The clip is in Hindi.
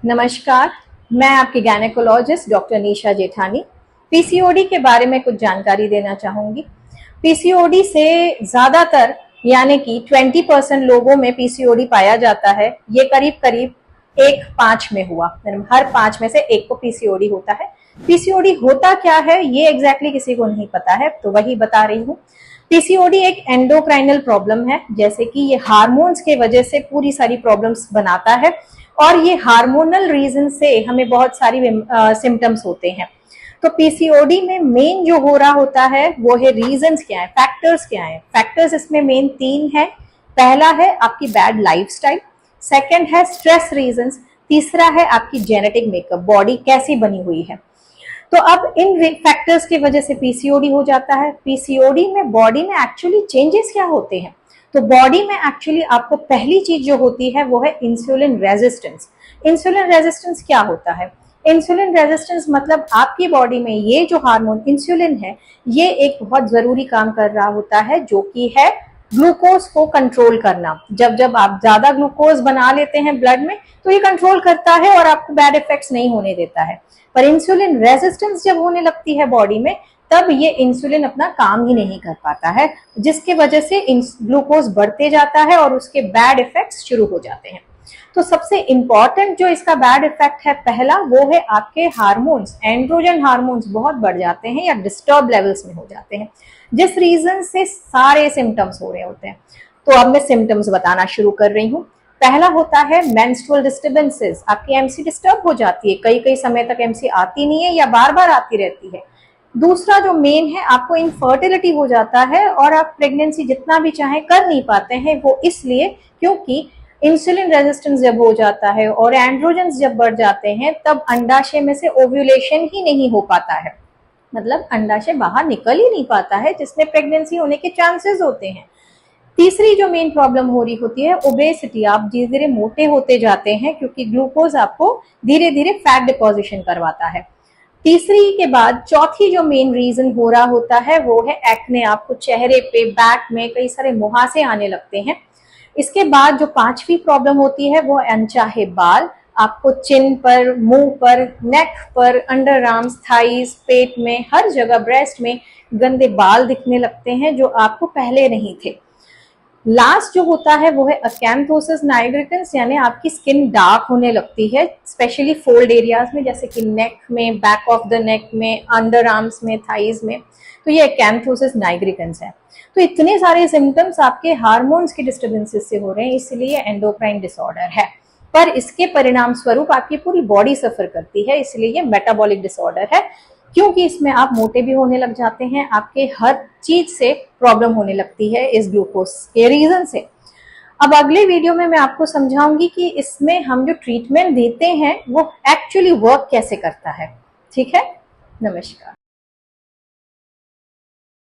नमस्कार, मैं आपकी गायनेकोलॉजिस्ट डॉक्टर निशा जेठानी पीसीओडी के बारे में कुछ जानकारी देना चाहूंगी। पीसीओडी से ज्यादातर यानी कि 20% लोगों में पीसीओडी पाया जाता है। ये करीब करीब 1/5 में हुआ, हर 5 में से एक को पीसीओडी होता है। पीसीओडी होता क्या है ये एग्जैक्टली किसी को नहीं पता है, तो वही बता रही हूँ। पीसीओडी एक एंडोक्राइनल प्रॉब्लम है, जैसे कि ये हार्मोन्स के वजह से पूरी सारी प्रॉब्लम्स बनाता है और ये हार्मोनल रीजन से हमें बहुत सारी सिम्टम्स होते हैं। तो पीसीओडी में मेन जो हो रहा होता है वो है रीजंस क्या है, फैक्टर्स क्या है। फैक्टर्स इसमें मेन 3 है। पहला है आपकी बैड लाइफस्टाइल, सेकंड है स्ट्रेस रीजंस, तीसरा है आपकी जेनेटिक मेकअप, बॉडी कैसी बनी हुई है। तो अब इन फैक्टर्स की वजह से पीसीओडी हो जाता है। पीसीओडी में बॉडी में एक्चुअली चेंजेस क्या होते हैं, तो बॉडी में एक्चुअली आपको पहली चीज जो होती है वो है इंसुलिन रेजिस्टेंस। इंसुलिन रेजिस्टेंस क्या होता है? इंसुलिन रेजिस्टेंस मतलब आपकी बॉडी में ये जो हार्मोन इंसुलिन है ये एक बहुत जरूरी काम कर रहा होता है, जो कि है ग्लूकोज को कंट्रोल करना। जब जब आप ज्यादा ग्लूकोज बना लेते हैं ब्लड में तो ये कंट्रोल करता है और आपको बैड इफेक्ट्स नहीं होने देता है। पर इंसुलिन रेजिस्टेंस जब होने लगती है बॉडी में, तब ये इंसुलिन अपना काम ही नहीं कर पाता है, जिसके वजह से ग्लूकोज बढ़ते जाता है और उसके बैड इफेक्ट्स शुरू हो जाते हैं। तो सबसे इंपॉर्टेंट जो इसका बैड इफेक्ट है पहला, वो है आपके हार्मोन्स, एंड्रोजन हार्मोन्स बहुत बढ़ जाते हैं या डिस्टर्ब लेवल्स में हो जाते हैं, जिस रीजन से सारे सिम्टम्स हो रहे होते हैं। तो अब मैं सिम्टम्स बताना शुरू कर रही हूँ। पहला होता है मेंस्ट्रुअल डिस्टर्बेंसेस। आपकी एमसी डिस्टर्ब हो जाती है, कई कई समय तक एमसी आती नहीं है या बार बार आती रहती है। दूसरा जो मेन है, आपको इनफर्टिलिटी हो जाता है और आप प्रेगनेंसी जितना भी चाहे कर नहीं पाते हैं। वो इसलिए क्योंकि इंसुलिन रेजिस्टेंस जब हो जाता है और एंड्रोजन्स जब बढ़ जाते हैं, तब अंडाशय में से ओव्यूलेशन ही नहीं हो पाता है, मतलब अंडाशय बाहर निकल ही नहीं पाता है, जिसमें प्रेगनेंसी होने के चांसेस होते हैं। तीसरी जो मेन प्रॉब्लम हो रही होती है ओबेसिटी। आप धीरे धीरे मोटे होते जाते हैं क्योंकि ग्लूकोज आपको धीरे धीरे फैट डिपोजिशन करवाता है। तीसरी के बाद चौथी जो मेन रीजन हो रहा होता है वो है एक्ने। आपको चेहरे पे, बैक में कई सारे मुहासे आने लगते हैं। इसके बाद जो 5वीं प्रॉब्लम होती है वो अनचाहे बाल। आपको चिन पर, मुंह पर, नेक पर, अंडर आर्म्स, थाइस, पेट में, हर जगह, ब्रेस्ट में गंदे बाल दिखने लगते हैं जो आपको पहले नहीं थे। लास्ट जो होता है वो है अकैंथोसिस नाइग्रिकन्स, यानी आपकी स्किन डार्क होने लगती है, स्पेशली फोल्ड एरियाज में, जैसे कि नेक में, बैक ऑफ द नेक में, अंडर आर्म्स में, थाइज में। तो ये अकैंथोसिस नाइग्रिकन्स है। तो इतने सारे सिम्टम्स आपके हार्मोन्स के डिस्टर्बेंसेस से हो रहे हैं, इसलिए एंडोक्राइन डिसऑर्डर है। पर इसके परिणाम स्वरूप आपकी पूरी बॉडी सफर करती है, इसलिए ये मेटाबॉलिक डिसऑर्डर है, क्योंकि इसमें आप मोटे भी होने लग जाते हैं, आपके हर चीज से प्रॉब्लम होने लगती है इस ग्लूकोज के रीजन से। अब अगले वीडियो में मैं आपको समझाऊंगी कि इसमें हम जो ट्रीटमेंट देते हैं वो एक्चुअली वर्क कैसे करता है। ठीक है, नमस्कार।